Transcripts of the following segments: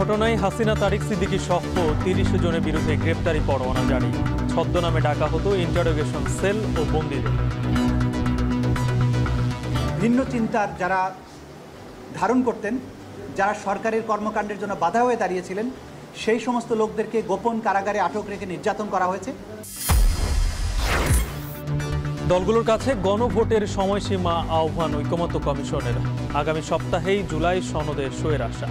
ঘটনায় হাসিনা তারিক সিদ্দিকী সহ ৩০ জনের বিরুদ্ধে গ্রেপ্তারি পরোয়ানা জারি। ছদ্মনামে ডাকা হতো ইন্টারোগেশন সেল ও বন্দীদের। ভিন্ন চিন্তার যারা ধারণ করতেন, যারা সরকারের কর্মকাণ্ডের জন্য বাধা হয়ে দাঁড়িয়েছিলেন, সেই সমস্ত লোকদেরকে গোপন কারাগারে আটক রেখে নির্যাতন করা হয়েছে। দলগুলোর কাছে গণভোটের সময়সীমা আহ্বান ঐকমত্য কমিশনের। আগামী সপ্তাহেই জুলাই সনদে সইয়ের আশা।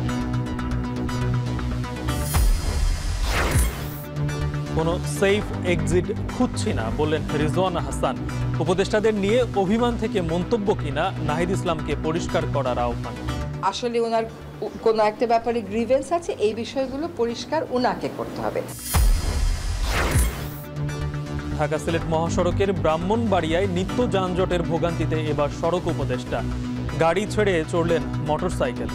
কোনো সেফ এক্সিট খুঁজছি না বললেন রিজওয়ানা হাসান। উপদেষ্টাদের নিয়ে অভিমান থেকে মন্তব্য কিনা নাহিদ ইসলামকে পরিষ্কার করার আহ্বান। আসলে ওনার কোনো একটা ব্যাপারে গ্রিভেন্স আছে, এই বিষয়গুলো পরিষ্কার ওনাকে করতে হবে। ঢাকা সিলেট মহাসড়কের ব্রাহ্মণবাড়িয়ায় নিত্য যানজটের ভোগান্তিতে এবার সড়ক উপদেষ্টা। গাড়ি ছেড়ে চড়লেন মোটরসাইকেল।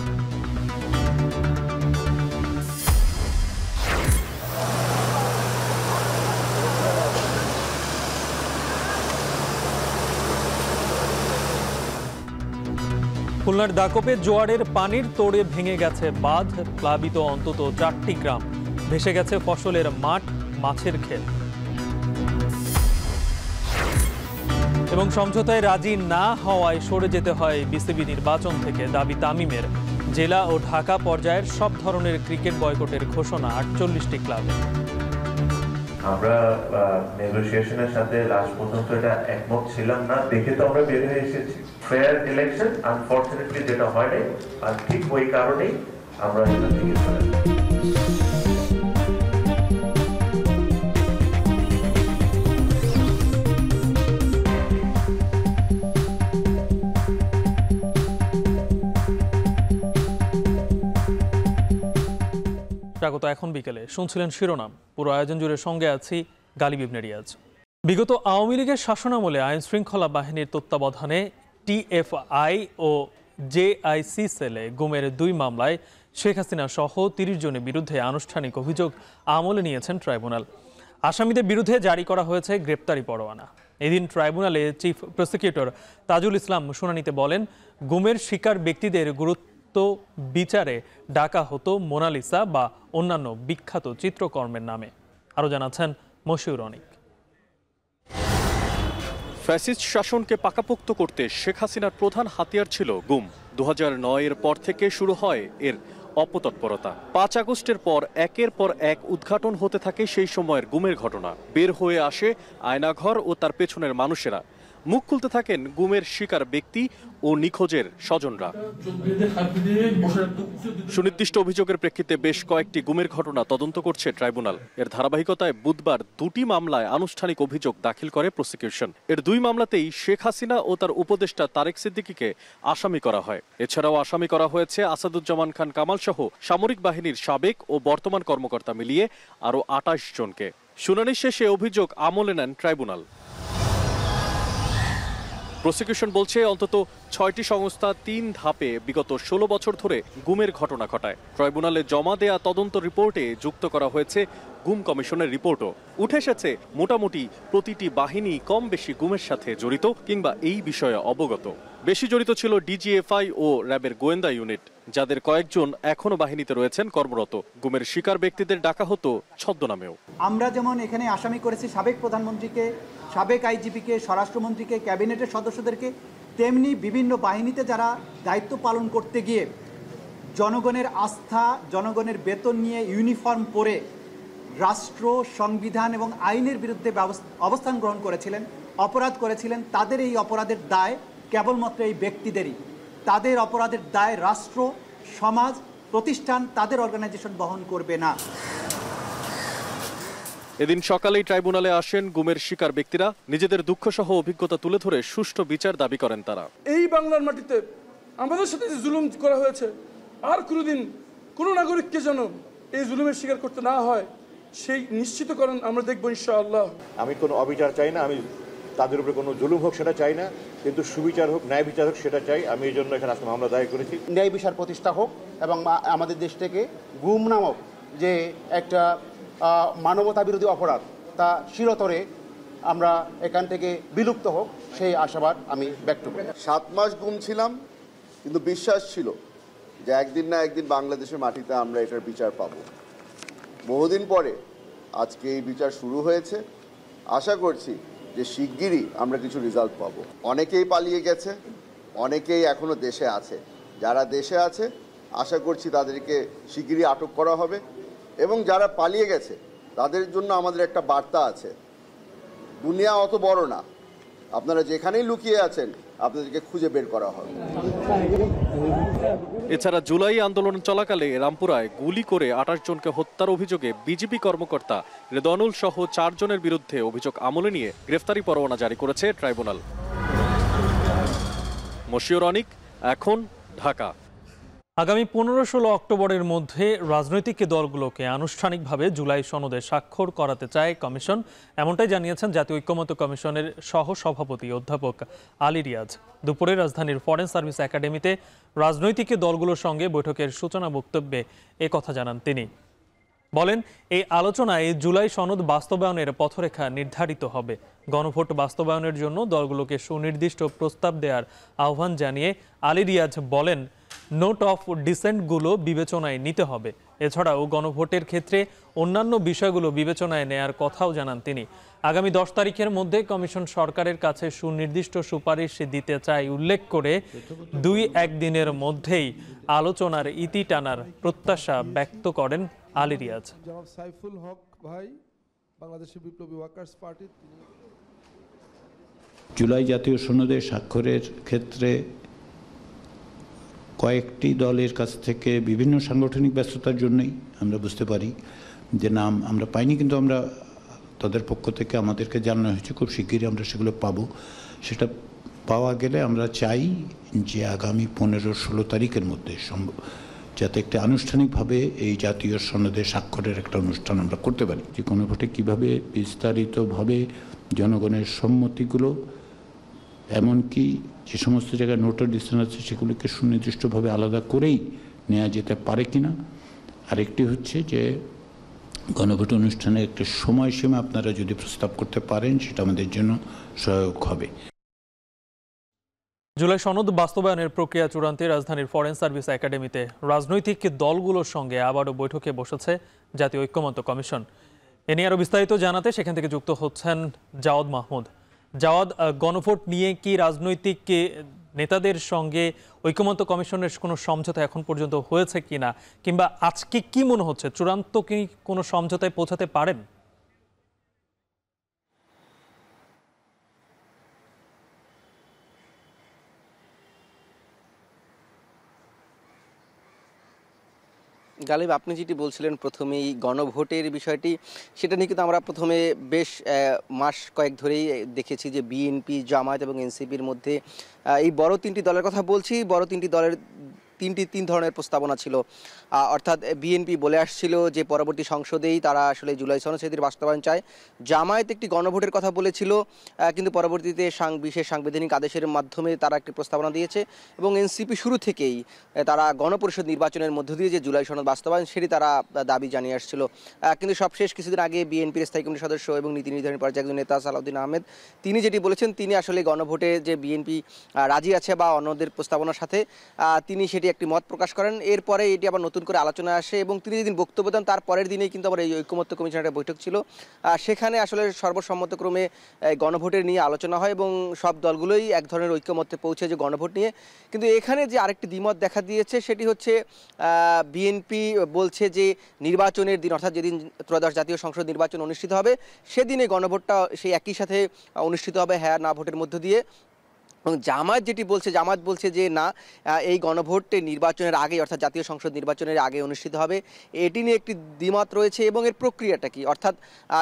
খুলনার দাকপে জোয়ারের পানির তোড়ে ভেঙে গেছে বাঁধ, প্লাবিত অন্তত 4টি গ্রাম। ভেসে গেছে ফসলের মাঠ, মাছের ক্ষেত। এবং সমঝোতায় রাজি না হওয়ায় সরে যেতে হয় বিসিবি নির্বাচন থেকে, দাবি তামিমের। জেলা ও ঢাকা পর্যায়ের সব ধরনের ক্রিকেট বয়কটের ঘোষণা 48টি ক্লাবে। আমরা নেগোসিয়েশনের সাথে লাস্ট পর্যন্ত এটা একমত ছিলাম না, দেখে তো আমরা বের হয়ে এসেছি। ফেয়ার ইলেকশন আনফরচুনেটলি যেটা হয়নি, আর ঠিক ওই কারণেই আমরা এটা থেকে চলে স্বাগত। এখন বিকেলে শুনছিলেন শিরোনাম, পুরো আয়োজন জুড়ে সঙ্গে আছি গালিব ইবনে রিয়াজ। বিগত আওয়ামী লীগের শাসনামলে আইন শৃঙ্খলা বাহিনীর তত্ত্বাবধানে টিএফআই ও জেআইসি সেলে গুমের 2 মামলায় শেখ হাসিনা সহ 30 জনের বিরুদ্ধে আনুষ্ঠানিক অভিযোগ আমলে নিয়েছেন ট্রাইব্যুনাল। আসামিদের বিরুদ্ধে জারি করা হয়েছে গ্রেপ্তারি পরোয়ানা। এদিন ট্রাইব্যুনালে চিফ প্রসিকিউটর তাজুল ইসলাম শুনানিতে বলেন, গুমের শিকার ব্যক্তিদের বিচারে ডাকা হতো মোনালিসা বা অন্যান্য বিখ্যাত চিত্রকর্মের নামে। আরো জানাচ্ছেন মশিউর অনিক। ফ্যাসিস্ট শাসনকে পাকাপোক্ত করতে শেখ হাসিনার প্রধান হাতিয়ার ছিল গুম। 2009 এর পর থেকে শুরু হয় এর অপতৎপরতা। 5 আগস্টের পর একের পর এক উদ্ঘাটন হতে থাকে সেই সময়ের গুমের ঘটনা। বের হয়ে আসে আয়নাঘর ও তার পেছনের মানুষেরা। মুখ খুলতে থাকেন গুমের শিকার ব্যক্তি ও নিখোঁজের স্বজনরা। সুনির্দিষ্ট অভিযোগের প্রেক্ষিতে বেশ কয়েকটি গুমের ঘটনা তদন্ত করছে ট্রাইব্যুনাল। এর ধারাবাহিকতায় বুধবার 2টি মামলায় আনুষ্ঠানিক অভিযোগ দাখিল করে প্রসিকিউশন। এর 2 মামলাতেই শেখ হাসিনা ও তার উপদেষ্টা তারেক সিদ্দিকীকে আসামি করা হয়। এছাড়াও আসামি করা হয়েছে আসাদুজ্জামান খান কামাল সহ সামরিক বাহিনীর সাবেক ও বর্তমান কর্মকর্তা মিলিয়ে আরও 28 জনকে। শুনানি শেষে অভিযোগ আমলে নেন ট্রাইব্যুনাল। প্রসিকিউশন বলছে অন্তত 6টি সংস্থা 3 ধাপে বিগত 16 বছর ধরে গুমের ঘটনা ঘটায়। ট্রাইব্যুনালে জমা দেয়া তদন্ত রিপোর্টে যুক্ত করা হয়েছে গুম কমিশনের রিপোর্টও। উঠে এসেছে মোটামুটি প্রতিটি বাহিনী কম বেশি গুমের সাথে জড়িত কিংবা এই বিষয়ে অবগত। বেশি জড়িত ছিল ডিজিএফআই ও র্যাবের গোয়েন্দা ইউনিট, যাদের কয়েকজন এখনো বাহিনীতে রয়েছেন কর্মরত। গুমের শিকার ব্যক্তিদের ডাকা হতো ছদ্মনামেও। আমরা যেমন এখানে আসামি করেছি সাবেক প্রধানমন্ত্রীকে, সাবেক আইজিপিকে, স্বরাষ্ট্রমন্ত্রীকে, ক্যাবিনেটের সদস্যদেরকে, তেমনি বিভিন্ন বাহিনীতে যারা দায়িত্ব পালন করতে গিয়ে জনগণের আস্থা, জনগণের বেতন নিয়ে ইউনিফর্ম পরে রাষ্ট্র, সংবিধান এবং আইনের বিরুদ্ধে অবস্থান গ্রহণ করেছিলেন, অপরাধ করেছিলেন, তাদের এই অপরাধের দায় কেবলমাত্র এই ব্যক্তিদেরই। তাদের অপরাধের দায় রাষ্ট্র, সমাজ, প্রতিষ্ঠান, তাদের অর্গানাইজেশন বহন করবে না। এদিন সকালেই ট্রাইব্যুনালে আসেন গুমের শিকার ব্যক্তিরা। নিজেদের দুঃখসহ অভিজ্ঞতা তুলে ধরে সুষ্ঠু বিচার দাবি করেন তারা। এই বাংলার মাটিতে আমাদের সাথে যে জুলুম করা হয়েছে, আর কোনোদিন কোনো নাগরিককে যেন এই জুলুমের শিকার করতে না হয়, সেই নিশ্চিতকরণ আমরা দেখবো ইনশাআল্লাহ। আমি কোনো অবিচার চাই না, আমি তাদের উপরে কোনো জুলুম হোক সেটা চাই না, কিন্তু সুবিচার হোক, ন্যায় বিচার হোক সেটা চাই। আমি এই জন্য এখানে আজকে মামলা দায়ের করেছি। ন্যায় বিচার প্রতিষ্ঠা হোক এবং আমাদের দেশ থেকে গুম নামক যে একটা মানবতা বিরোধী অপরাধ তা চিরতরে আমরা এখান থেকে বিলুপ্ত হোক, সেই আশাবাদ আমি ব্যক্ত করি। 7 মাস গুম ছিলাম, কিন্তু বিশ্বাস ছিল যে একদিন না একদিন বাংলাদেশের মাটিতে আমরা এটার বিচার পাব। বহুদিন পরে আজকে এই বিচার শুরু হয়েছে। আশা করছি যে শিগগিরই আমরা কিছু রেজাল্ট পাবো। অনেকেই পালিয়ে গেছে, অনেকেই এখনো দেশে আছে। যারা দেশে আছে আশা করছি তাদেরকে শিগগিরই আটক করা হবে, এবং যারা পালিয়ে গেছে তাদের জন্য আমাদের একটা বার্তা আছে, দুনিয়া অত বড় না, আপনারা যেখানেই লুকিয়ে আছেন আপনাদেরকে খুঁজে বের করা হবে। এছাড়া জুলাই আন্দোলন চলাকালে রামপুরায় গুলি করে 28 জনকে হত্যার অভিযোগে বিজেপি কর্মকর্তা রেদওয়ানুল সহ 4 জনের বিরুদ্ধে অভিযোগ আমলে নিয়ে গ্রেফতারি পরোয়ানা জারি করেছে ট্রাইব্যুনাল। মশিউর অনিক, এখন, ঢাকা। আগামী 15-16 অক্টোবরের মধ্যে রাজনৈতিক দলগুলোকে আনুষ্ঠানিকভাবে জুলাই সনদে স্বাক্ষর করাতে চায় কমিশন, এমনটাই জানিয়েছেন জাতীয় ঐক্যমত্য কমিশনের সহ সভাপতি অধ্যাপক আলী রিয়াজ। দুপুরে রাজধানীর ফরেন সার্ভিস একাডেমিতে রাজনৈতিক দলগুলোর সঙ্গে বৈঠকের সূচনা বক্তব্যে কথা জানান তিনি। বলেন, এই আলোচনায় জুলাই সনদ বাস্তবায়নের পথরেখা নির্ধারিত হবে। গণভোট বাস্তবায়নের জন্য দলগুলোকে সুনির্দিষ্ট প্রস্তাব দেওয়ার আহ্বান জানিয়ে আলী রিয়াজ বলেন, নোট অফ ডিসেন্টগুলো বিবেচনায় নিতে হবে। এছাড়াও গণভোটের ক্ষেত্রে অন্যান্য বিষয়গুলো বিবেচনায় নেয়ার কথাও জানান তিনি। আগামী 10 তারিখের মধ্যে কমিশন সরকারের কাছে সুনির্দিষ্ট সুপারিশ দিতে চায় উল্লেখ করে 2-1 দিনের মধ্যেই আলোচনার ইতি টানার প্রত্যাশা ব্যক্ত করেন আলী রিয়াজ। সাইফুল হক ভাই, বাংলাদেশের বিপ্লবী ওয়ার্কার্স পার্টি। জুলাই জাতীয় সনদে স্বাক্ষরের ক্ষেত্রে কয়েকটি দলের কাছ থেকে বিভিন্ন সাংগঠনিক ব্যস্ততার জন্যই আমরা বুঝতে পারি যে নাম আমরা পাইনি, কিন্তু আমরা তাদের পক্ষ থেকে আমাদেরকে জানানো হয়েছে খুব শিগগিরই আমরা সেগুলো পাবো। সেটা পাওয়া গেলে আমরা চাই যে আগামী 15-16 তারিখের মধ্যে যাতে একটা আনুষ্ঠানিকভাবে এই জাতীয় সনদে স্বাক্ষরের একটা অনুষ্ঠান আমরা করতে পারি। যে গণভোটে কীভাবে বিস্তারিতভাবে জনগণের সম্মতিগুলো, এমনকি যে সমস্ত জায়গায় নোট অফ ডিসেন্ট আছে সেগুলোকে সুনির্দিষ্টভাবে আলাদা করেই নেওয়া যেতে পারে কিনা। আরেকটি হচ্ছে যে গণভোট অনুষ্ঠানের একটা সময়সীমা আপনারা যদি প্রস্তাব করতে পারেন সেটা আমাদের জন্য সহায়ক হবে। জুলাই সনদ বাস্তবায়নের প্রক্রিয়া চূড়ান্তে রাজধানীর ফরেন সার্ভিস একাডেমিতে রাজনৈতিক দলগুলোর সঙ্গে আবারও বৈঠকে বসেছে জাতীয় ঐক্যমত্য কমিশন। এ নিয়ে আরও বিস্তারিত জানাতে সেখান থেকে যুক্ত হচ্ছেন জাওয়াদ মাহমুদ। জাওয়াদ, গণভোট নিয়ে কি রাজনৈতিক নেতাদের সঙ্গে ঐক্যমত্য কমিশনের কোনো সমঝোতা এখন পর্যন্ত হয়েছে কিনা, কিংবা আজকে কি মনে হচ্ছে চূড়ান্ত কি কোনো সমঝোতায় পৌঁছাতে পারেন? গালিব, আপনি যেটি বলছিলেন প্রথমেই গণভোটের বিষয়টি, সেটা নিয়ে কিন্তু আমরা প্রথমে বেশ মাস কয়েক ধরেই দেখেছি যে বিএনপি, জামায়াত এবং এনসিপির মধ্যে এই বড় 3টি দলের কথা বলছি। বড় 3টি দলের 3 ধরনের প্রস্তাবনা ছিল। অর্থাৎ বিএনপি বলে আসছিল যে পরবর্তী সংসদেই তারা আসলে জুলাই সনদ সেটির বাস্তবায়ন চায়। জামায়াত একটি গণভোটের কথা বলেছিল, কিন্তু পরবর্তীতে বিশেষ সাংবিধানিক আদেশের মাধ্যমে তারা একটি প্রস্তাবনা দিয়েছে। এবং এনসিপি শুরু থেকেই তারা গণপরিষদ নির্বাচনের মধ্য দিয়ে যে জুলাই সনদ বাস্তবায়ন সেটি তারা দাবি জানিয়ে আসছিল। কিন্তু সবশেষ কিছুদিন আগে বিএনপির স্থায়ী কমিটির সদস্য এবং নীতি নির্ধারণী পর্যায়ে একজন নেতা সালাউদ্দিন আহমেদ, তিনি যেটি বলেছেন, তিনি আসলে গণভোটে যে বিএনপি রাজি আছে বা অন্যদের প্রস্তাবনার সাথে তিনি সেটি একটি মত প্রকাশ করেন। এরপরে এটি আবার নতুন করে আলোচনায় আসে এবং তিনি যেদিন বক্তব্য দেন তার পরের দিনেই কিন্তু আবার এই ঐক্যমত্য কমিশনের বৈঠক ছিল। সেখানে আসলে সর্বসম্মতক্রমে গণভোটের নিয়ে আলোচনা হয় এবং সব দলগুলোই এক ধরনের ঐক্যমত্যে পৌঁছে যে গণভোট নিয়ে। কিন্তু এখানে যে আরেকটি দ্বিমত দেখা দিয়েছে সেটি হচ্ছে বিএনপি বলছে যে নির্বাচনের দিন, অর্থাৎ যেদিন ত্রয়োদশ জাতীয় সংসদ নির্বাচন অনুষ্ঠিত হবে সেদিনে গণভোটটা সেই একই সাথে অনুষ্ঠিত হবে হ্যাঁ না ভোটের মধ্য দিয়ে। এবং জামায়াত বলছে যে না, এই গণভোট নির্বাচনের আগে, অর্থাৎ জাতীয় সংসদ নির্বাচনের আগে অনুষ্ঠিত হবে। এটি নিয়ে একটি দ্বিমত রয়েছে। এবং এর প্রক্রিয়াটা কি, অর্থাৎ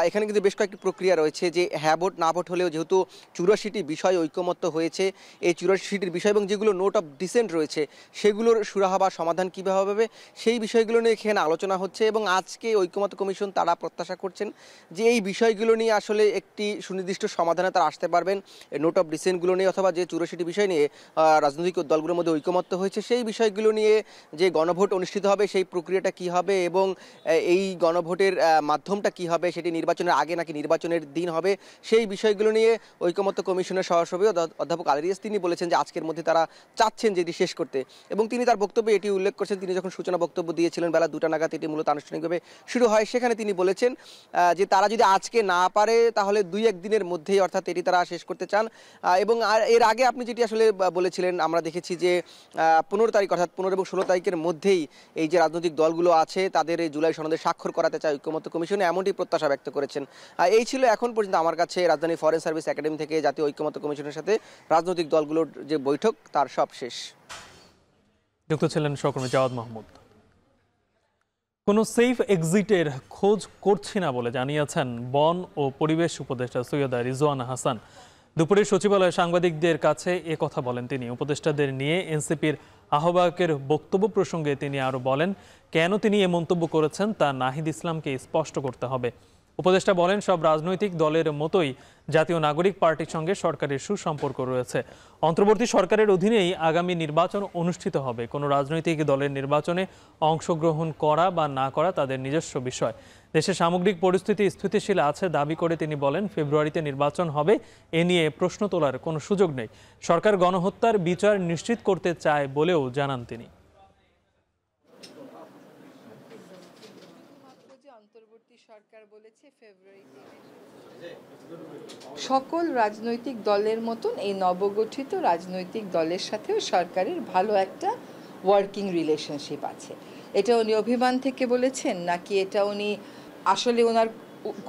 এখানে কিন্তু বেশ কয়েকটি প্রক্রিয়া রয়েছে যে হ্যাঁ ভোট না ভোট হলেও যেহেতু 84টি বিষয় ঐক্যমত্য হয়েছে, এই 84টির বিষয় এবং যেগুলো নোট অফ ডিসেন্ট রয়েছে সেগুলোর সুরাহা বা সমাধান কীভাবে হবে সেই বিষয়গুলো নিয়ে এখানে আলোচনা হচ্ছে। এবং আজকে ঐক্যমত্য কমিশন তারা প্রত্যাশা করছেন যে এই বিষয়গুলো নিয়ে আসলে একটি সুনির্দিষ্ট সমাধানে তারা আসতে পারবেন। নোট অফ ডিসেন্টগুলো নিয়ে অথবা যে 284টি বিষয় নিয়ে রাজনৈতিক দলগুলোর মধ্যে ঐকমত্য হয়েছে। সেই বিষয়গুলো নিয়ে যে গণভোট অনুষ্ঠিত হবে সেই প্রক্রিয়াটা কি হবে এবং এই গণভোটের মাধ্যমটা কি হবে, সেটি নির্বাচনের আগে নাকি নির্বাচনের দিন হবে, সেই বিষয়গুলো নিয়ে ঐকমত্য কমিশনের সহসভাপতি অধ্যাপক আলী রিয়াজ তিনি বলেছেন যে আজকের মধ্যে তারা চাচ্ছেন যে এটি শেষ করতে, এবং তিনি তার বক্তব্যে এটি উল্লেখ করেছেন তিনি যখন সূচনা বক্তব্য দিয়েছিলেন বেলা 2টা নাগাদ এটি মূলত আনুষ্ঠানিকভাবে শুরু হয়। সেখানে তিনি বলেছেন যে তারা যদি আজকে না পারে তাহলে 2-1 দিনের মধ্যেই অর্থাৎ এটি তারা শেষ করতে চান। এবং এর আগে আপনি যেটি আসলে বলেছিলেন আমরা দেখেছি যে 15 তারিখ অর্থাৎ 15 এবং 16 তারিখের মধ্যেই এই যে রাজনৈতিক দলগুলো আছে তাদের এই জুলাই সনদে স্বাক্ষর করাতে চায় ঐকমত্য কমিশনে, এমনটি প্রত্যাশা ব্যক্ত করেছেন। এই ছিল এখন পর্যন্ত আমার কাছে রাজধানী ফরেন সার্ভিস একাডেমি থেকে জাতীয় ঐকমত্য কমিশনের সাথে রাজনৈতিক দলগুলোর যে বৈঠক তার সব শেষ। যুক্ত ছিলেন সহকর্মী জাওয়াদ মাহমুদ। কোনো সেফ এক্সিটের খোঁজ করছি না বলে জানিয়েছেন বন ও পরিবেশ উপদেষ্টা সৈয়দা রিজওয়ানা হাসান। দুপুরে সচিবালয়ে সাংবাদিকদের কাছে এ কথা বলেন তিনি। উপদেষ্টাদের নিয়ে এনসিপির আহ্বায়কের বক্তব্য প্রসঙ্গে তিনি আরও বলেন, কেন তিনি এ মন্তব্য করেছেন তা নাহিদ ইসলামকে স্পষ্ট করতে হবে। উপদেষ্টা বলেন, সব রাজনৈতিক দলের মতোই জাতীয় নাগরিক পার্টির সঙ্গে সরকারের সুসম্পর্ক রয়েছে। অন্তর্বর্তী সরকারের অধীনেই আগামী নির্বাচন অনুষ্ঠিত হবে। কোনো রাজনৈতিক দলের নির্বাচনে অংশগ্রহণ করা বা না করা তাদের নিজস্ব বিষয়। দেশের সামগ্রিক পরিস্থিতি স্থিতিশীল আছে দাবি করে তিনি বলেন, ফেব্রুয়ারিতে নির্বাচন হবে এ নিয়ে প্রশ্ন তোলার কোনো সুযোগ নেই। সরকার গণহত্যার বিচার নিশ্চিত করতে চায় বলেও জানান তিনি। সকল রাজনৈতিক দলের মতন এই নবগঠিত রাজনৈতিক দলের সাথেও সরকারের ভালো একটা ওয়ার্কিং রিলেশনশিপ আছে। এটা উনি অভিমান থেকে বলেছেন নাকি এটা উনি আসলে ওনার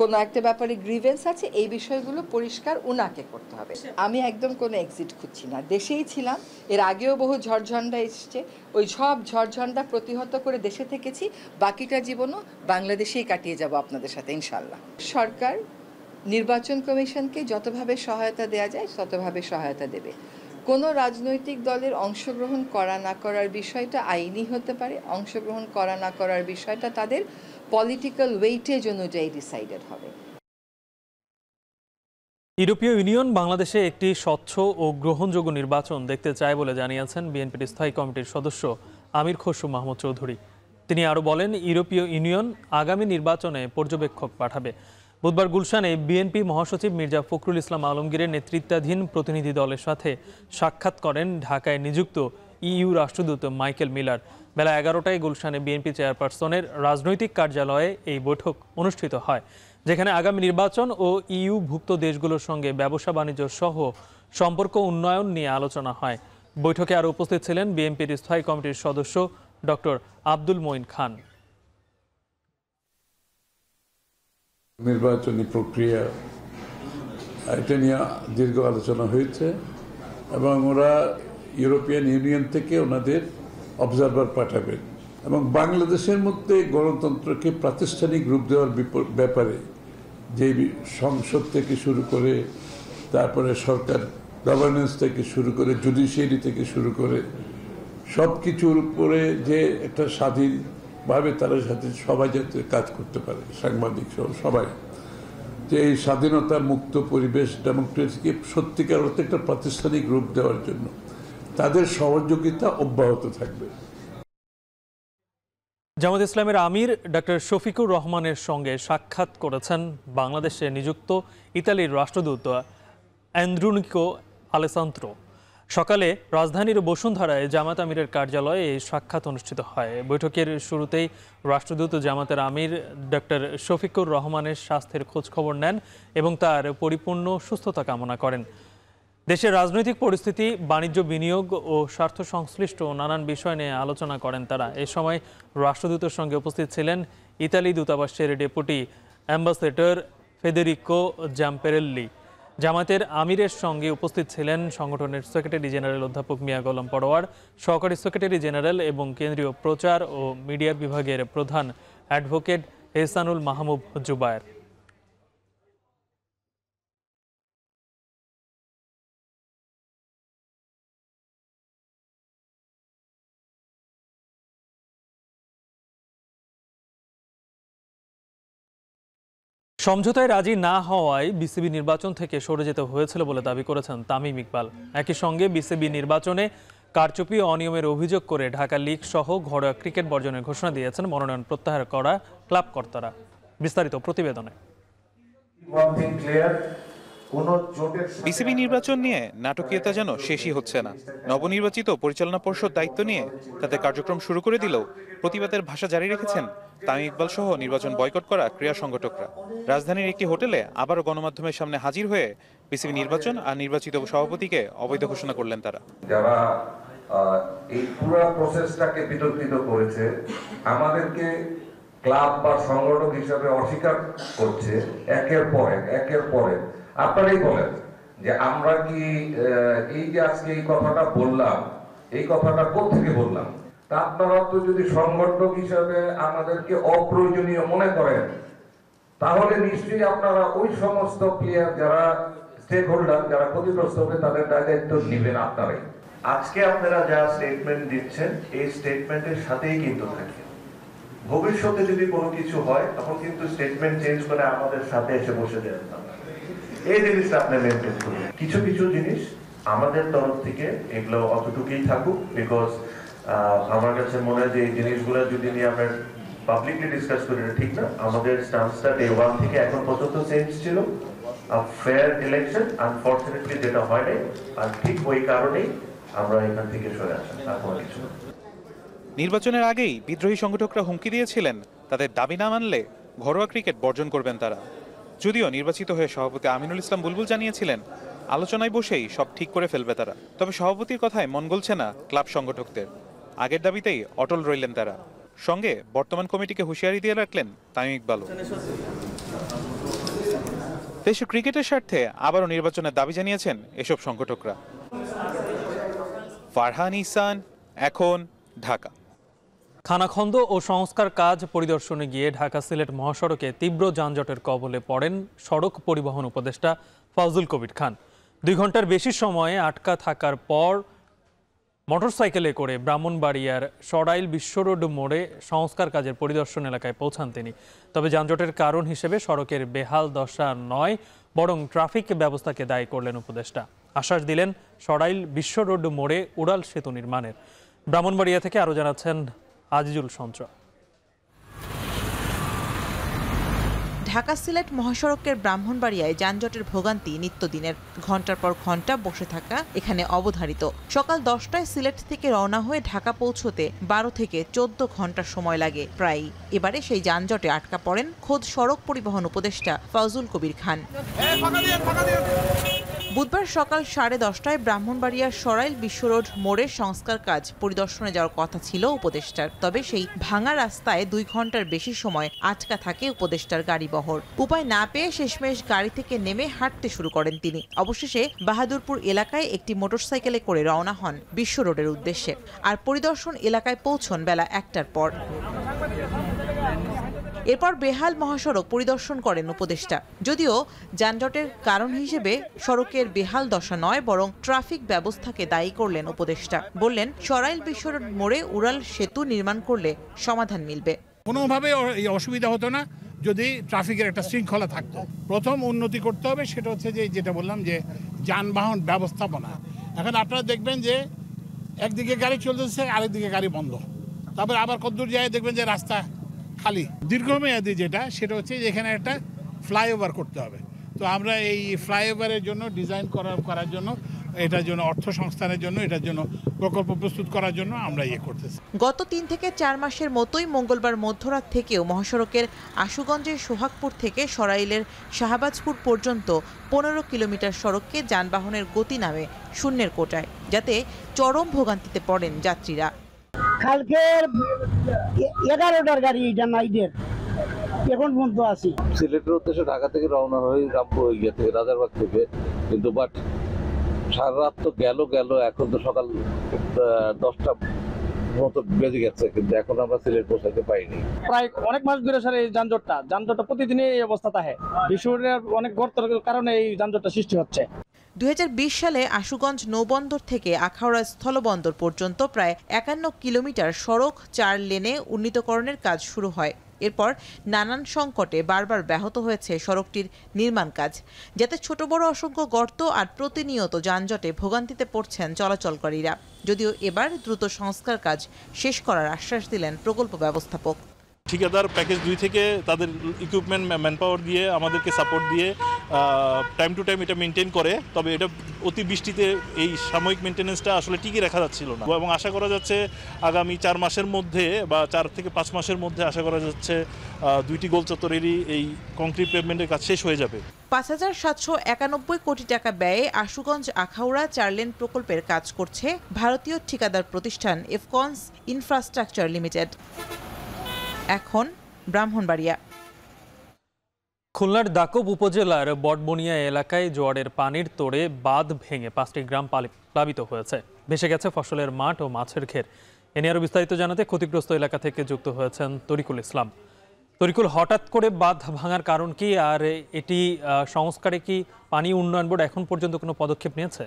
কোনো একটা ব্যাপারে গ্রিভেন্স আছে, এই বিষয়গুলো পরিষ্কার উনাকে করতে হবে। আমি একদম কোনো এক্সিট খুঁজছি না, দেশেই ছিলাম। এর আগেও বহু ঝড়ঝণ্ডা এসছে, ওই সব ঝড়ঝণ্ডা প্রতিহত করে দেশে থেকেছি। বাকিটা জীবনও বাংলাদেশেই কাটিয়ে যাব আপনাদের সাথে ইনশাল্লাহ। সরকার নির্বাচন কমিশনকে যতভাবে সহায়তা দেওয়া যায় ততভাবে সহায়তা দেবে। কোনো রাজনৈতিক দলের অংশগ্রহণ করা না করার বিষয়টা আইনি হতে পারে, অংশগ্রহণ করা না করার বিষয়টা তাদের পলিটিক্যাল ওয়েটেজ অনুযায়ী ডিসাইডেড হবে। ইউরোপীয় ইউনিয়ন বাংলাদেশে একটি স্বচ্ছ ও গ্রহণযোগ্য নির্বাচন দেখতে চায় বলে জানিয়েছেন বিএনপির স্থায়ী কমিটির সদস্য আমির খসরু মাহমুদ চৌধুরী। তিনি আরও বলেন, ইউরোপীয় ইউনিয়ন আগামী নির্বাচনে পর্যবেক্ষক পাঠাবে। বুধবার গুলশানে বিএনপি মহাসচিব মির্জা ফখরুল ইসলাম আলমগীরের নেতৃত্বাধীন প্রতিনিধি দলের সাথে সাক্ষাৎ করেন ঢাকায় নিযুক্ত ইইউ রাষ্ট্রদূত মাইকেল মিলার। বেলা 11টায় গুলশানে বিএনপি চেয়ারপারসনের রাজনৈতিক কার্যালয়ে এই বৈঠক অনুষ্ঠিত হয়, যেখানে আগামী নির্বাচন ও ইইউভুক্ত দেশগুলোর সঙ্গে ব্যবসা বাণিজ্য সহ সম্পর্ক উন্নয়ন নিয়ে আলোচনা হয়। বৈঠকে আরও উপস্থিত ছিলেন বিএনপির স্থায়ী কমিটির সদস্য ডক্টর আব্দুল মঈন খান। নির্বাচনী প্রক্রিয়া এটা নিয়ে দীর্ঘ আলোচনা হয়েছে এবং ওরা ইউরোপিয়ান ইউনিয়ন থেকে ওনাদের অবজারভার পাঠাবেন এবং বাংলাদেশের মধ্যে গণতন্ত্রকে প্রাতিষ্ঠানিক রূপ দেওয়ার ব্যাপারে যে সংসদ থেকে শুরু করে তারপরে সরকার গভর্নেন্স থেকে শুরু করে জুডিশিয়ারি থেকে শুরু করে সব কিছুর উপরে যে একটা স্বাধীনভাবে তারা সাথে সবাই যাতে কাজ করতে পারে, সাংবাদিক সহ সবাই, যে এই স্বাধীনতা মুক্ত পরিবেশ ডেমোক্রেসিকে সত্যিকার অর্থে একটা প্রাতিষ্ঠানিক রূপ দেওয়ার জন্য তাদের সহযোগিতা অব্যাহত থাকবে। জামাত ইসলামের আমির ডক্টর শফিকুর রহমানের সঙ্গে সাক্ষাৎ করেছেন বাংলাদেশে নিযুক্ত ইতালির রাষ্ট্রদূত অ্যান্দ্রুনিকো আলেসান্ত্রো। সকালে রাজধানীর বসুন্ধরায় জামাত আমিরের কার্যালয়ে এই সাক্ষাৎ অনুষ্ঠিত হয়। বৈঠকের শুরুতেই রাষ্ট্রদূত জামাতের আমির ডক্টর শফিকুর রহমানের স্বাস্থ্যের খোঁজখবর নেন এবং তার পরিপূর্ণ সুস্থতা কামনা করেন। দেশের রাজনৈতিক পরিস্থিতি, বাণিজ্য, বিনিয়োগ ও স্বার্থ সংশ্লিষ্ট নানান বিষয় নিয়ে আলোচনা করেন তারা। এ সময় রাষ্ট্রদূতের সঙ্গে উপস্থিত ছিলেন ইতালি দূতাবাসের ডেপুটি অ্যাম্বাসেডর ফেদেরিকো জাম্পেরেল্লি। জামাতের আমিরের সঙ্গে উপস্থিত ছিলেন সংগঠনের সেক্রেটারি জেনারেল অধ্যাপক মিয়া গোলাম পরোয়ার, সহকারী সেক্রেটারি জেনারেল এবং কেন্দ্রীয় প্রচার ও মিডিয়া বিভাগের প্রধান অ্যাডভোকেট এহসানুল মাহমুদ জুবায়ের। সমঝোতায় রাজি না হওয়ায় বিসিবি নির্বাচন থেকে সরে যেতে হয়েছিল বলে দাবি করেছেন তামিম ইকবাল। একই সঙ্গে বিসিবি নির্বাচনে কারচুপি ও অনিয়মের অভিযোগ করে ঢাকা লিগ সহ ঘরোয়া ক্রিকেট বর্জনের ঘোষণা দিয়েছেন মনোনয়ন প্রত্যাহার করা ক্লাব কর্তারা। বিস্তারিত প্রতিবেদনে। বিসিবি নির্বাচন নিয়ে নাটকীয়তা যেন শেষই হচ্ছে না। নবনির্বাচিত পরিচালনা পর্ষদ দায়িত্ব নিয়ে তাদের কার্যক্রম শুরু করে দিলেও প্রতিবাদের ভাষা জারি রেখেছেন তামিম ইকবাল সহ নির্বাচন বয়কট করা ক্রীড়া সংগঠকরা। রাজধানীর একটি হোটেলে আবারও গণমাধ্যমের সামনে হাজির হয়ে বিসিবি নির্বাচন আর নির্বাচিত সভাপতিকে অবৈধ ঘোষণা করলেন তারা। যারা এই পুরো প্রসেসটাকে বিতর্কিত করেছে, আমাদেরকে ক্লাব বা সংগঠক হিসেবে অস্বীকার করছে একের পর এক। আপনারাই বলেন যে আমরা কি এই যে আজকে এই কথাটা বললাম, এই কথাটা কোত্থেকে বললাম? তা আপনারা তো যদি সংগঠক হিসেবে আমাদেরকে অপ্রয়োজনীয় মনে করেন, তাহলে নিশ্চয়ই আপনারা ওই সমস্ত প্লেয়ার যারা স্টেক হোল্ডার, যারা ক্ষতিগ্রস্ত হবে, তাদের দায়িত্ব নেবেন আপনারাই। আজকে আপনারা যা স্টেটমেন্ট দিচ্ছেন, এই স্টেটমেন্টের সাথেই কিন্তু থাকে। ভবিষ্যতে যদি কোনো কিছু হয়, তখন কিন্তু স্টেটমেন্ট চেঞ্জ করে আমাদের সাথে এসে বসে দেবেন না। এই জিনিসটা আপনি মেনটেন করুন। কিছু কিছু জিনিস আমাদের তরফ থেকে এগুলো অতটুকুই থাকুক, বিকজ আমার কাছে মনে হয় যে এই জিনিসগুলো যদি নিয়ে আমরা পাবলিকলি ডিসকাস করি ঠিক না। আমাদের স্টান্সটা ডে 1 থেকে এখন পর্যন্ত চেঞ্জ ছিল, ফেয়ার ইলেকশন। আনফরচুনেটলি যেটা হয় নাই, আর ঠিক ওই কারণেই আমরা এখান থেকে সরে আসি, আর কোনো কিছু না। নির্বাচনের আগেই বিদ্রোহী সংগঠকরা হুমকি দিয়েছিলেন তাদের দাবি না মানলে ঘরোয়া ক্রিকেট বর্জন করবেন তারা। যদিও নির্বাচিত হয়ে সভাপতি আমিনুল ইসলাম বুলবুল জানিয়েছিলেন আলোচনায় বসেই সব ঠিক করে ফেলবে তারা। তবে সভাপতির কথায় মন গলছে না ক্লাব সংগঠকদের। আগের দাবিতেই অটল রইলেন তারা। সঙ্গে বর্তমান কমিটিকে হুঁশিয়ারি দিয়ে রাখলেন তামিম ইকবালও। দেশের ক্রিকেটের স্বার্থে আবারও নির্বাচনের দাবি জানিয়েছেন এসব সংগঠকরা। ফারহান ইহসান, এখন, ঢাকা। খানাখন্দ ও সংস্কার কাজ পরিদর্শনে গিয়ে ঢাকা সিলেট মহাসড়কে তীব্র যানজটের কবলে পড়েন সড়ক পরিবহন উপদেষ্টা ফাউজুল কবির খান। 2 ঘন্টার বেশি সময়ে আটকা থাকার পর মোটরসাইকেলে করে ব্রাহ্মণবাড়িয়ার সরাইল বিশ্ব রোড মোড়ে সংস্কার কাজের পরিদর্শন এলাকায় পৌঁছান তিনি। তবে যানজটের কারণ হিসেবে সড়কের বেহাল দশা নয়, বরং ট্রাফিক ব্যবস্থাকে দায়ী করলেন উপদেষ্টা। আশ্বাস দিলেন সরাইল বিশ্ব রোড মোড়ে উড়াল সেতু নির্মাণের। ব্রাহ্মণবাড়িয়া থেকে আরও জানাচ্ছেন আজিজুল সঞ্চয়। ঢাকা সিলেট মহাসড়কের ব্রাহ্মণবাড়িয়ায় যানজটের ভোগান্তি নিত্যদিনের। ঘন্টার পর ঘন্টা বসে থাকা এখানে অবধারিত। সকাল 10টায় সিলেট থেকে রওনা হয়ে ঢাকা পৌঁছতে 12 থেকে 14 ঘন্টা সময় লাগে প্রায়। এবারে সেই যানজটে আটকা পড়েন খোদ সড়ক পরিবহন উপদেষ্টা ফাউজুল কবির খান। বুধবার সকাল 10:30টায় ব্রাহ্মণবাড়িয়ার সরাইল বিশ্ব রোড মোড়ের সংস্কার কাজ পরিদর্শনে যাওয়ার কথা ছিল উপদেষ্টার। তবে সেই ভাঙা রাস্তায় 2 ঘন্টার বেশি সময় আটকা থাকে উপদেষ্টার গাড়িবহর। উপায় না পেয়ে শেষমেশ গাড়ি থেকে নেমে হাঁটতে শুরু করেন তিনি। অবশেষে বাহাদুরপুর এলাকায় একটি মোটরসাইকেলে করে রওনা হন বিশ্ব রোডের উদ্দেশ্যে। আর পরিদর্শন এলাকায় পৌঁছন বেলা 1টার পর। এরপর বেহাল মহাসড়ক পরিদর্শন করেন উপদেষ্টা। যদিও যানজটের কারণ হিসেবে সড়কের বেহাল দশা নয়, বরং ট্রাফিক ব্যবস্থাকে দায়ী করলেন উপদেষ্টা। বললেন সরাইল বিশ্ব রোড মোড়ে উড়াল সেতু নির্মাণ করলে সমাধান মিলবে। কোনোভাবে অসুবিধা হতো না যদি ট্রাফিকের একটা শৃঙ্খলা থাকতো। প্রথম উন্নতি করতে হবে সেটা হচ্ছে যে যেটা বললাম যে যানবাহন ব্যবস্থাপনা। এখন আপনারা দেখবেন যে একদিকে গাড়ি চলতেছে, আরেকদিকে গাড়ি বন্ধ। তারপর আবার কতদূর যায় দেখবেন যে রাস্তা খালি। দীর্ঘমেয়াদী যেটা সেটা হচ্ছে যে এখানে একটা ফ্লাইওভার করতে হবে। তো আমরা এই ফ্লাইওভারের জন্য ডিজাইন করার জন্য, এটার জন্য অর্থ সংস্থানের জন্য, এটার জন্য প্রকল্প প্রস্তুত করার জন্য আমরা করতেছি। গত 3 থেকে 4 মাসের মতোই মঙ্গলবার মধ্যরাত থেকেও মহাসড়কের আশুগঞ্জের সোহাগপুর থেকে সরাইলের শাহবাজপুর পর্যন্ত 15 কিলোমিটার সড়ককে যানবাহনের গতি নামে শূন্যের কোটায়, যাতে চরম ভোগান্তিতে পড়েন যাত্রীরা। কালকের 11টার গাড়ি এটা নাইটের এখন পর্যন্ত আছি। সিলেটের উদ্দেশ্যে ঢাকা থেকে রওনা হয়ে রাজারবাগ থেকে, কিন্তু বাট সারা রাত তো গেল এখন তো সকাল 10টা মতো বেজে গেছে, কিন্তু এখন আমরা সিলেট পৌঁছাতে পারিনি। প্রায় অনেক মাস ধরে স্যার এই যানজটটা প্রতিদিনই এই অবস্থা থাকে। বিশ্বের অনেক গর্তের কারণে এই যানজটটা সৃষ্টি হচ্ছে। 2020 সালে আশুগঞ্জ নৌবন্দর থেকে আখাউড়া স্থলবন্দর পর্যন্ত প্রায় 51 কিলোমিটার সড়ক 4 লেনে উন্নীতকরণের কাজ শুরু হয়। এরপর নানান সংকটে বারবার ব্যাহত হয়েছে সড়কটির নির্মাণ কাজ, যাতে ছোট বড় অসংখ্য গর্ত আর প্রতিনিয়ত যানজটে ভোগান্তিতে পড়ছেন চলাচলকারীরা। যদিও এবার দ্রুত সংস্কার কাজ শেষ করার আশ্বাস দিলেন প্রকল্প ব্যবস্থাপক। ঠিকাদার প্যাকেজ 2 থেকে তাদের ইকুইপমেন্ট ম্যানপাওয়ার দিয়ে আমাদেরকে সাপোর্ট দিয়ে টাইম টু টাইম এটা মেনটেন করে, তবে এটা অতি বৃষ্টিতে এই সাময়িক মেনটেন্যান্সটা আসলে টিকিয়ে রাখা যাচ্ছিল না এবং আশা করা যাচ্ছে আগামী 4 মাসের মধ্যে বা 4 থেকে 5 মাসের মধ্যে আশা করা যাচ্ছে 2টি গোল চত্বরেরই এই কংক্রিট পেভমেন্টের কাজ শেষ হয়ে যাবে। 5,791 কোটি টাকা ব্যয়ে আশুগঞ্জ আখাউড়া 4 লেন প্রকল্পের কাজ করছে ভারতীয় ঠিকাদার প্রতিষ্ঠান এফকনস ইনফ্রাস্ট্রাকচার লিমিটেড। এখন ব্রাহ্মণবাড়িয়া। খুলনার দাকব উপজেলার বটবনিয়া এলাকায় জোয়ারের পানির তোড়ে বাঁধ ভেঙে 5টি গ্রাম প্লাবিত হয়েছে। ভেসে গেছে ফসলের মাঠ ও মাছের ঘের। এ নিয়ে আরও বিস্তারিত জানাতে ক্ষতিগ্রস্ত এলাকা থেকে যুক্ত হয়েছেন তরিকুল ইসলাম। তরিকুল, হঠাৎ করে বাঁধ ভাঙার কারণ কি, আর এটি সংস্কারে কি পানি উন্নয়ন বোর্ড এখন পর্যন্ত কোনো পদক্ষেপ নিয়েছে?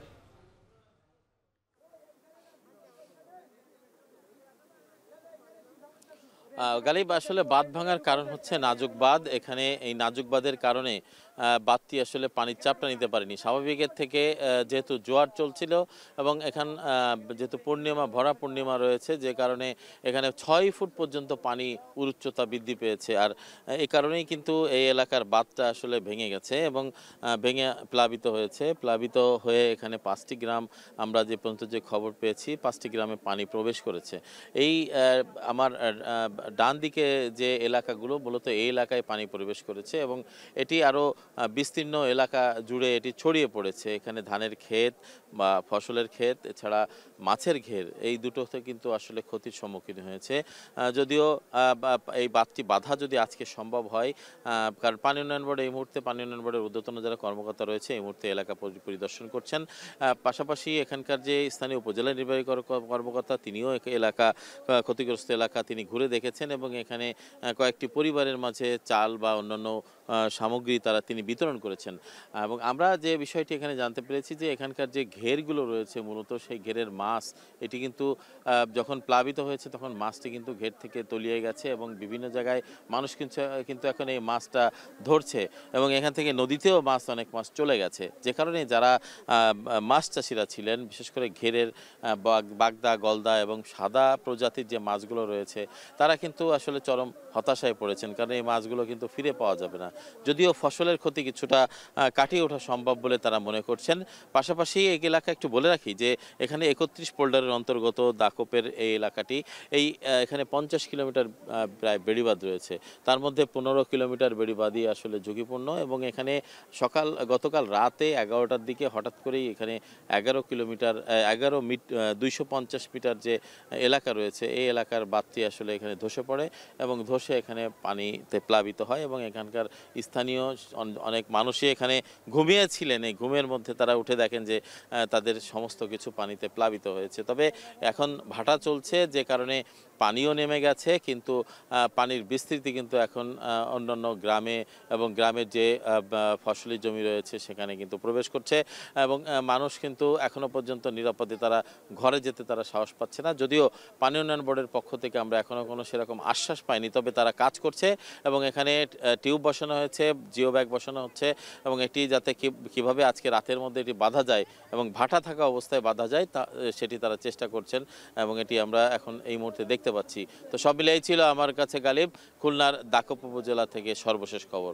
গালিব, আসলে বাঁধ ভাঙার কারণ হচ্ছে নাজুক বাঁধ। এখানে এই নাজুক বাঁধের কারণে বাঁধটি আসলে পানির চাপটা নিতে পারেনি স্বাভাবিকের থেকে, যেহেতু জোয়ার চলছিল এবং এখান যেহেতু ভরা পূর্ণিমা রয়েছে, যে কারণে এখানে 6 ফুট পর্যন্ত পানি উচ্চতা বৃদ্ধি পেয়েছে। আর এই কারণেই কিন্তু এই এলাকার বাঁধটা আসলে ভেঙে গেছে এবং ভেঙে প্লাবিত হয়েছে। প্লাবিত হয়ে এখানে 5টি গ্রাম, আমরা যে পর্যন্ত যে খবর পেয়েছি, 5টি গ্রামে পানি প্রবেশ করেছে। এই আমার ডান দিকে যে এলাকাগুলো, মূলত এই এলাকায় পানি প্রবেশ করেছে এবং এটি আরও বিস্তীর্ণ এলাকা জুড়ে এটি ছড়িয়ে পড়েছে। এখানে ধানের ক্ষেত বা ফসলের ক্ষেত, এছাড়া মাছের ঘের, এই দুটোতে কিন্তু আসলে ক্ষতির সম্মুখীন হয়েছে। যদিও এই বাঁধটি বাঁধা যদি আজকে সম্ভব হয়, কারণ পানি উন্নয়ন বোর্ড এই মুহূর্তে, পানি উন্নয়ন বোর্ডের ঊর্ধ্বতন যারা কর্মকর্তা রয়েছে এই মুহূর্তে এলাকা পরিদর্শন করছেন। পাশাপাশি এখানকার যে স্থানীয় উপজেলা নির্বাহী কর্মকর্তা, তিনিও এলাকা ক্ষতিগ্রস্ত এলাকা তিনি ঘুরে দেখেছেন এবং এখানে কয়েকটি পরিবারের মাঝে চাল বা অন্যান্য সামগ্রী তিনি বিতরণ করেছেন। এবং আমরা যে বিষয়টি এখানে জানতে পেরেছি যে এখানকার যে ঘেরগুলো রয়েছে, মূলত সেই ঘেরের মাছ, এটি কিন্তু যখন প্লাবিত হয়েছে তখন মাছটি কিন্তু ঘের থেকে তলিয়ে গেছে এবং বিভিন্ন জায়গায় মানুষ কিন্তু এখন এই মাছটা ধরছে এবং এখান থেকে নদীতেও অনেক মাছ চলে গেছে, যে কারণে যারা মাছ চাষিরা ছিলেন, বিশেষ করে ঘেরের বাগদা, গলদা এবং সাদা প্রজাতির যে মাছগুলো রয়েছে, তারা কিন্তু আসলে চরম হতাশায় পড়েছেন, কারণ এই মাছগুলো কিন্তু ফিরে পাওয়া যাবে না। যদিও ফসলের ক্ষতি কিছুটা কাটিয়ে ওঠা সম্ভব বলে তারা মনে করছেন। পাশাপাশি এই এলাকা একটু বলে রাখি যে এখানে 31 পোল্ডারের অন্তর্গত দাকপের এই এলাকাটি, এখানে 50 কিলোমিটার প্রায় বেড়িবাঁধ রয়েছে, তার মধ্যে 15 কিলোমিটার বেড়িবাঁধই আসলে ঝুঁকিপূর্ণ এবং এখানে গতকাল রাতে 11টার দিকে হঠাৎ করেই এখানে 250 মিটার যে এলাকা রয়েছে, এই এলাকার বাঁধটি আসলে এখানে ধসে পড়ে এবং ধসে এখানে পানিতে প্লাবিত হয় এবং এখানকার স্থানীয় অনেক মানুষই এখানে ঘুমিয়েছিলেন। এই ঘুমের মধ্যে তারা উঠে দেখেন যে তাদের সমস্ত কিছু পানিতে প্লাবিত হয়েছে। তবে এখন ভাটা চলছে, যে কারণে পানিও নেমে গেছে, কিন্তু পানির বিস্তৃতি কিন্তু এখন অন্যান্য গ্রামে এবং গ্রামের যে ফসলি জমি রয়েছে সেখানে কিন্তু প্রবেশ করছে এবং মানুষ কিন্তু এখনো পর্যন্ত নিরাপদে তারা ঘরে যেতে তারা সাহস পাচ্ছে না। যদিও পানি উন্নয়ন বোর্ডের পক্ষ থেকে আমরা এখনো কোনো সেরকম আশ্বাস পাইনি, তবে তারা কাজ করছে এবং এখানে টিউব বসানো হয়েছে, জিও ব্যাগ বসানো হচ্ছে এবং এটি যাতে কিভাবে আজকে রাতের মধ্যে এটি বাঁধা যায় এবং ভাটা থাকা অবস্থায় বাঁধা যায় সেটি তারা চেষ্টা করছেন এবং এটি আমরা এখন এই মুহূর্তে দেখতে পাচ্ছি। তো সব মিলিয়ে ছিল আমার কাছে গালিব, খুলনার দাকপ উপজেলা থেকে সর্বশেষ খবর।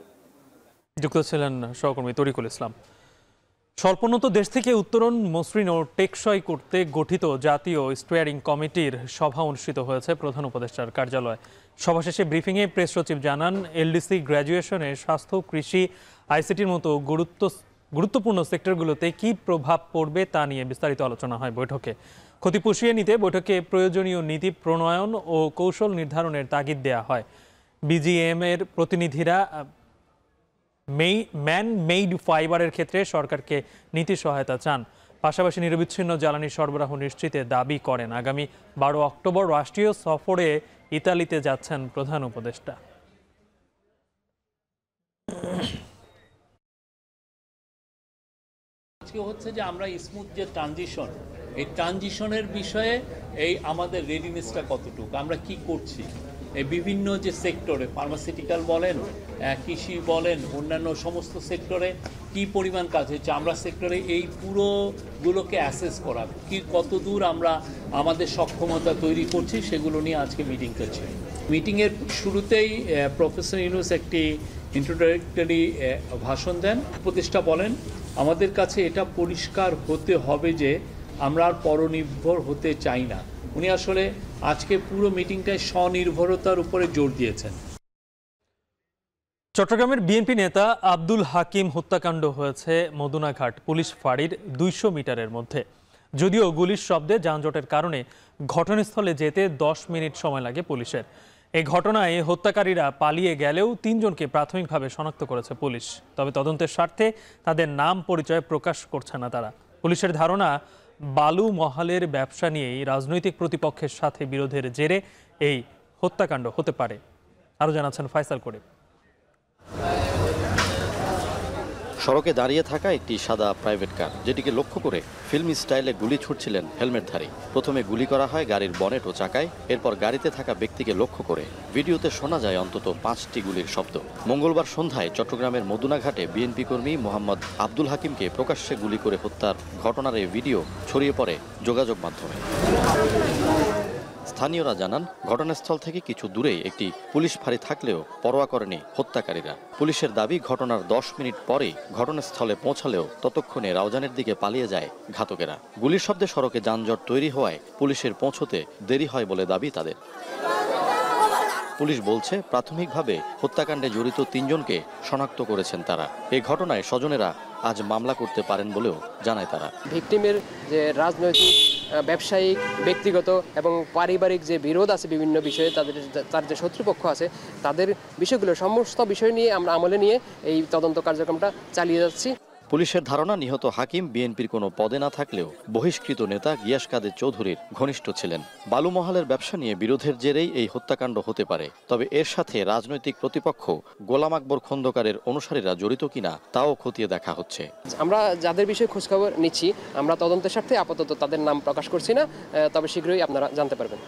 যুক্ত ছিলেন সহকর্মী তরিকুল ইসলাম। স্বল্পোন্নত দেশ থেকে উত্তরণ মসৃণ ও টেকসই করতে গঠিত জাতীয় স্টিয়ারিং কমিটির সভা অনুষ্ঠিত হয়েছে প্রধান উপদেষ্টার কার্যালয়ে। সভা শেষে ব্রিফিংয়ে প্রেস সচিব জানান, এলডিসি গ্র্যাজুয়েশনে স্বাস্থ্য, কৃষি, আইসিটির মতো গুরুত্বপূর্ণ সেক্টরগুলোতে কী প্রভাব পড়বে তা নিয়ে বিস্তারিত আলোচনা হয় বৈঠকে। ক্ষতি পুষিয়ে নিতে বৈঠকে প্রয়োজনীয় নীতি প্রণয়ন ও কৌশল নির্ধারণের তাগিদ দেওয়া হয়। বিজিএম এর প্রতিনিধিরা ম্যান মেইড ফাইবারের ক্ষেত্রে সরকারকে নীতি সহায়তা চান। পাশাপাশি নিরবিচ্ছিন্ন জ্বালানি সরবরাহ নিশ্চিতে দাবি করেন। আগামী 12 অক্টোবর রাষ্ট্রীয় সফরে ইতালিতে যাচ্ছেন প্রধান উপদেষ্টা। আজকে হচ্ছে যে আমরা স্মুথ যে ট্রানজিশন, এই ট্রানজিশনের বিষয়ে এই আমাদের রেডিনেসটা কতটুকু, আমরা কি করছি এই বিভিন্ন যে সেক্টরে, ফার্মাসিউটিক্যাল বলেন, কৃষি বলেন, অন্যান্য সমস্ত সেক্টরে কি পরিমাণ কাজ হচ্ছে, আমরা সেক্টরে এই পুরোগুলোকে অ্যাসেস করা, কি কতদূর আমরা আমাদের সক্ষমতা তৈরি করছি, সেগুলো নিয়ে আজকে মিটিং করছি। মিটিংয়ের শুরুতেই প্রফেসর ইউনূস একটি ইন্ট্রোডাক্টরি ভাষণ দেন। উপদেষ্টা বলেন, আমাদের কাছে এটা পরিষ্কার হতে হবে যে আমরা আর পরনির্ভর হতে চাই না। উনি আসলে আজকে পুরো মিটিংটায় স্বনির্ভরতার উপরে জোর দিয়েছেন। চট্টগ্রামের বিএনপি নেতা আব্দুল হাকিম হত্যাকাণ্ড হয়েছে মদুনাঘাট পুলিশ ফাঁড়ির 200 মিটারের মধ্যে। যদিও গুলির শব্দে যানজটের কারণে ঘটনাস্থলে যেতে 10 মিনিট সময় লাগে পুলিশের। এই ঘটনায় হত্যাকারীরা পালিয়ে গেলেও 3 জনকে প্রাথমিকভাবে শনাক্ত করেছে পুলিশ। তবে তদন্তের স্বার্থে তাদের নাম পরিচয় প্রকাশ করছে না তারা। পুলিশের ধারণা, বালু মহালের ব্যবসা নিয়েই রাজনৈতিক প্রতিপক্ষের সাথে বিরোধের জেরে এই হত্যাকাণ্ড হতে পারে। আরও জানাচ্ছেন ফাইসাল করিম। সড়কে দাঁড়িয়ে থাকা একটি সাদা প্রাইভেট কার, যেটিকে লক্ষ্য করে ফিল্মি স্টাইলে গুলি ছুটছিলেন হেলমেটধারী। প্রথমে গুলি করা হয় গাড়ির বনেট ও চাকায়, এরপর গাড়িতে থাকা ব্যক্তিকে লক্ষ্য করে। ভিডিওতে শোনা যায় অন্তত 5টি গুলির শব্দ। মঙ্গলবার সন্ধ্যায় চট্টগ্রামের মদুনাঘাটে বিএনপি কর্মী মোহাম্মদ আব্দুল হাকিমকে প্রকাশ্যে গুলি করে হত্যার ঘটনার এই ভিডিও ছড়িয়ে পড়ে যোগাযোগ মাধ্যমে। স্থানীয়রা জানান, ঘটনাস্থল থেকে কিছু দূরেই একটি পুলিশ ফাঁড়ি থাকলেও পরোয়া করেনি হত্যাকারীরা। পুলিশের দাবি, ঘটনার 10 মিনিট পরেই ঘটনাস্থলে পৌঁছালেও ততক্ষণে রাউজানের দিকে পালিয়ে যায় ঘাতকেরা। গুলির শব্দে সড়কে যানজট তৈরি হওয়ায় পুলিশের পৌঁছতে দেরি হয় বলে দাবি তাদের। পুলিশ বলছে, প্রাথমিকভাবে হত্যাকাণ্ডে জড়িত 3 জনকে শনাক্ত করেছেন তারা। এই ঘটনায় স্বজনেরা আজ মামলা করতে পারেন বলেও জানায় তারা। ভিকটিমের যে রাজনৈতিক, ব্যবসায়িক, ব্যক্তিগত এবং পারিবারিক যে বিরোধ আছে বিভিন্ন বিষয়ে, তার যে শত্রুপক্ষ আছে, তাদের বিষয়গুলো সমস্ত বিষয় নিয়ে আমরা আমলে নিয়ে এই তদন্ত কার্যক্রমটা চালিয়ে যাচ্ছি। পুলিশের ধারণা, নিহত হাকিম বিএনপির কোনো পদে না থাকলেও বহিষ্কৃত নেতা গিয়াস কাদের চৌধুরীর ঘনিষ্ঠ ছিলেন। বালুমহালের ব্যবসা নিয়ে বিরোধের জেরেই এই হত্যাকাণ্ড হতে পারে। তবে এর সাথে রাজনৈতিক প্রতিপক্ষ গোলাম আকবর খন্দকারের অনুসারীরা জড়িত কিনা তাও খতিয়ে দেখা হচ্ছে। আমরা যাদের বিষয়ে খোঁজখবর নিচ্ছি, আমরা তদন্তের স্বার্থে আপাতত তাদের নাম প্রকাশ করছি না, তবে শীঘ্রই আপনারা জানতে পারবেন।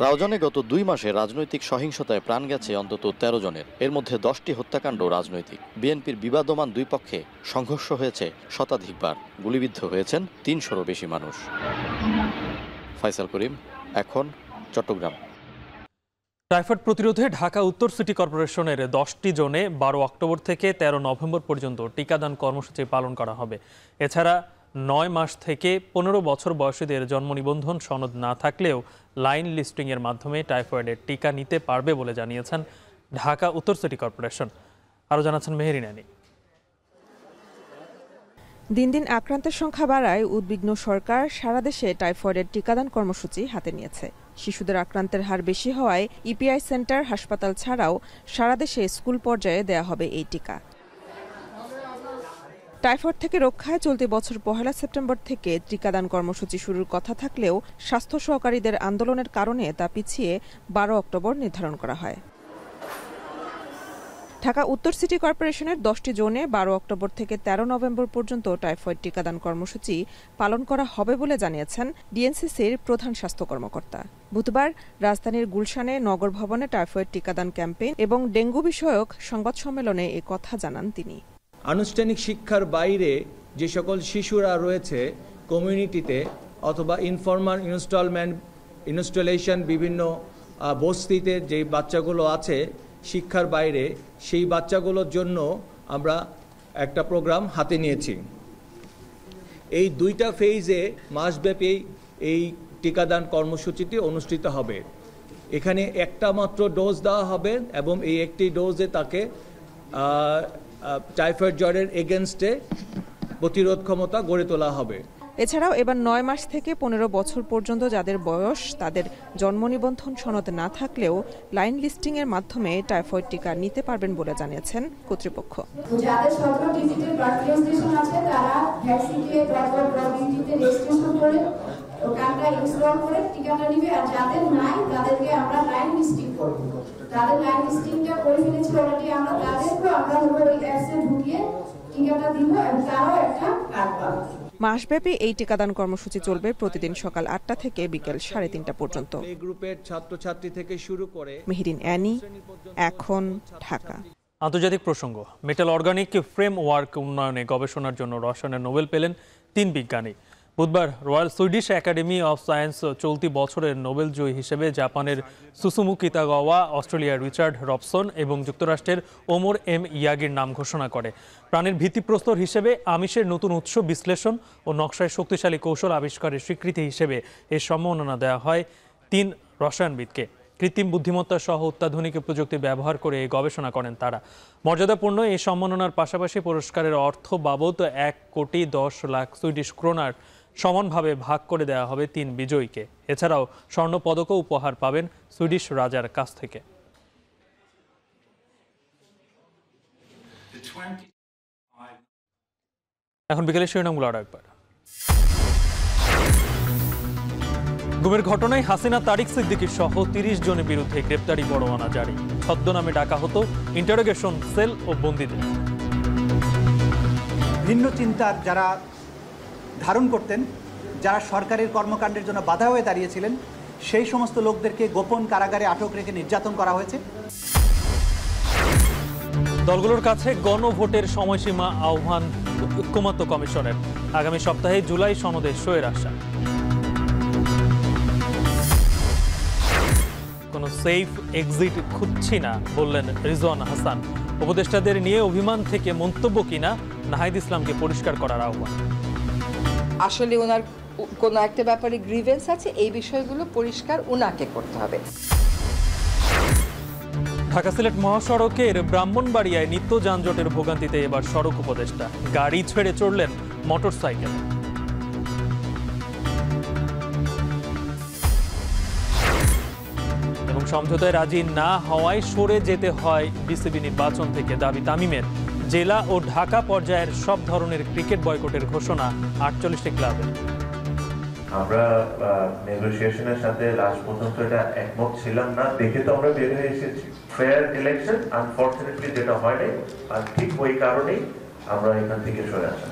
রাউজানে গত 2 মাসে রাজনৈতিক সহিংসতায় প্রাণ গেছে অন্তত 13 জনের। এর মধ্যে 10টি হত্যাকাণ্ড রাজনৈতিক। বিএনপির বিবাদমান 2 পক্ষে সংঘর্ষ হয়েছে শতাধিকবার। গুলিবিদ্ধ হয়েছেন 300-রও বেশি মানুষ। ফাইসাল করিম, এখন চট্টগ্রাম। টাইফয়েড প্রতিরোধে ঢাকা উত্তর সিটি কর্পোরেশনের 10টি জোনে 12 অক্টোবর থেকে 13 নভেম্বর পর্যন্ত টিকাদান কর্মসূচি পালন করা হবে। এছাড়া 9 মাস থেকে 15 বছর বয়সীদের জন্ম নিবন্ধন সনদ না থাকলেও লাইন লিস্টিংয়ের মাধ্যমে টাইফয়েডের টিকা নিতে পারবে বলে জানিয়েছেন ঢাকা উত্তর সিটি কর্পোরেশন। আরও জানাচ্ছেন মেহেরিন আনি। দিন দিন আক্রান্তের সংখ্যা বাড়ায় উদ্বিগ্ন সরকার সারা দেশে টাইফয়েডের টিকাদান কর্মসূচি হাতে নিয়েছে। শিশুদের আক্রান্তের হার বেশি হওয়ায় ইপিআই সেন্টার, হাসপাতাল ছাড়াও সারা দেশে স্কুল পর্যায়ে দেয়া হবে এই টিকা। টাইফয়েড থেকে রক্ষায় চলতি বছর 1 সেপ্টেম্বর থেকে টিকাদান কর্মসূচি শুরুর কথা থাকলেও স্বাস্থ্য সহকারীদের আন্দোলনের কারণে তা পিছিয়ে 12 অক্টোবর নির্ধারণ করা হয়। ঢাকা উত্তর সিটি কর্পোরেশনের 10টি জোনে 12 অক্টোবর থেকে 13 নভেম্বর পর্যন্ত টাইফয়েড টিকাদান কর্মসূচি পালন করা হবে বলে জানিয়েছেন ডিএনসিসির প্রধান স্বাস্থ্য কর্মকর্তা। বুধবার রাজধানীর গুলশানে নগর ভবনে টাইফয়েড টিকাদান ক্যাম্পেইন এবং ডেঙ্গু বিষয়ক সংবাদ সম্মেলনে এ কথা জানান তিনি। আনুষ্ঠানিক শিক্ষার বাইরে যে সকল শিশুরা রয়েছে কমিউনিটিতে অথবা ইনফরমাল ইনস্টলেশন বিভিন্ন বস্তিতে যে বাচ্চাগুলো আছে শিক্ষার বাইরে, সেই বাচ্চাগুলোর জন্য আমরা একটা প্রোগ্রাম হাতে নিয়েছি। এই 2টা ফেজে মাসব্যাপী এই টিকাদান কর্মসূচিটি অনুষ্ঠিত হবে। এখানে একটা মাত্র ডোজ দেওয়া হবে এবং এই একটি ডোজে তাকে টাইফয়েড জ্বরের এগেনস্টে প্রতিরোধ ক্ষমতা গড়ে তোলা হবে। এছাড়াও এবার 9 মাস থেকে 15 বছর পর্যন্ত যাদের বয়স, তাদের জন্ম নিবন্ধন সনদ না থাকলেও লাইন লিস্টিং এর মাধ্যমে টাইফয়েড টিকা নিতে পারবেন বলে জানিয়েছেন কর্তৃপক্ষ। যাদের সরকার ডিজিটাল রেজিস্ট্রেশন আছে তারা ভ্যাকসিনকে রেজিস্ট্রেশন করে কার্ডটা ইনস্টল করে টিকাটা নেবে, আর যাদের নাই তাদেরকে আমরা লাইন লিস্টিং করব। তাদের লাইন লিস্টিংটা করে ফেলেছি অলরেডি, আমরা তাদেরকে আমরা ওই অ্যাপসে ঢুকিয়ে টিকাটা দিব এবং তারাও একটা কার্ড পাবে। মাসব্যাপী এই টিকাদান কর্মসূচি চলবে প্রতিদিন সকাল 8টা থেকে বিকেল 3:30 পর্যন্ত। গ্রুপের ছাত্রছাত্রী থেকে শুরু করে মেহেরিন অ্যানি, এখন, ঢাকা। আন্তর্জাতিক প্রসঙ্গ, মেটাল অর্গানিক ফ্রেমওয়ার্ক উন্নয়নে গবেষণার জন্য রসায়নের নোবেল পেলেন 3 বিজ্ঞানী। বুধবার royal Swedish academy of science চলতি বছরের নোবেল জয়ী হিসেবে জাপানের সুসুমু কিতাগাওয়া, অস্ট্রেলিয়ার রিচার্ড রবসন এবং যুক্তরাষ্ট্রের ওমর এম ইয়াগির নাম ঘোষণা করে। প্রাণের ভিত্তিপ্রস্তর হিসেবে আমিষের নতুন উৎস বিশ্লেষণ ও নকশায় শক্তিশালী কৌশল আবিষ্কারের স্বীকৃতি হিসেবে এই সম্মাননা দেওয়া হয় 3 রসায়নবিদকে। কৃত্রিম বুদ্ধিমত্তা সহ অত্যাধুনিক প্রযুক্তি ব্যবহার করে এই গবেষণা করেন তারা। মর্যাদাপূর্ণ এই সম্মাননার পাশাপাশি পুরস্কারের অর্থ বাবদ 1,10,00,000 সুইডিশ ক্রোনার সমানভাবে ভাগ করে দেওয়া হবে 3 বিজয়ীকে। এছাড়াও স্বর্ণপদকও উপহার পাবেন সুইডিশ রাজার কাছ থেকে। এখন বিকেলে শিরোনামগুলো আরো একবার। গুমের ঘটনায় হাসিনা, তারিক সিদ্দিকী সহ 30 জনের বিরুদ্ধে গ্রেপ্তারি পরোয়ানা জারি। ছদ্মনামে ডাকা হতো ইন্টারোগেশন সেল ও বন্দীদের। ভিন্ন চিন্তার যারা ধারণ করতেন, যারা সরকারের কর্মকাণ্ডের জন্য বাধা হয়ে দাঁড়িয়েছিলেন, সেই সমস্ত লোকদেরকে গোপন কারাগারে আটক রেখে নির্যাতন করা হয়েছে। দলগুলোর কাছে গণভোটের সময়সীমা আহ্বান ঐক্যমত্য কমিশনের। আগামী সপ্তাহে জুলাই সনদে সইয়ের আশা। কোনো সেফ এক্সিট খুঁজছি না বললেন রিজওয়ান হাসান। উপদেষ্টাদের নিয়ে অভিমান থেকে মন্তব্য কিনা নাহিদ ইসলামকে পরিষ্কার করার আহ্বান। আসলে ওনার কোনো একটা ব্যাপারে গ্রিভেন্স আছে, এই বিষয়গুলো পরিষ্কার ওনাকে করতে হবে। ঢাকা সিলেট মহাসড়কের ব্রাহ্মণবাড়িয়ায় নিত্য যানজটের ভোগান্তিতে এবার সড়ক উপদেষ্টা। গাড়ি ছেড়ে চড়লেন মোটরসাইকেল। এবং সমঝোতায় রাজি না হওয়ায় সরে যেতে হয় বিসিবি নির্বাচন থেকে, দাবি তামিমের। জেলা ও ঢাকা পর্যায়ের সব ধরনের ক্রিকেট বয়কটের ঘোষণা 48টি ক্লাবের। আমরা নেগোসিয়েশনের সাথে লাস্ট পর্যন্ত এটা একমত ছিলাম না, দেখে তো আমরা বের হয়ে এসেছি। ফেয়ার ইলেকশন আনফরচুনেটলি যেটা হয় নাই, আর ঠিক ওই কারণেই আমরা এখান থেকে সরে আসি।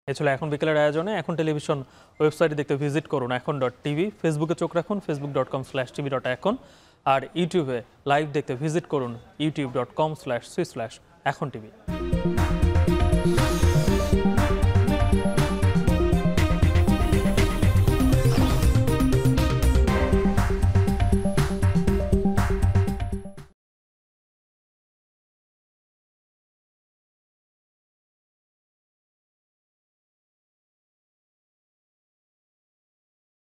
এ ছিল এখন বিকেলের আয়োজনে। এখন টেলিভিশন ওয়েবসাইটে দেখতে ভিজিট করুন এখন.tv, ফেসবুকে চোখ রাখুন facebook.com/tv.এখন, আর ইউটিউবে লাইভ দেখতে ভিজিট করুন youtube.com/এখন TV।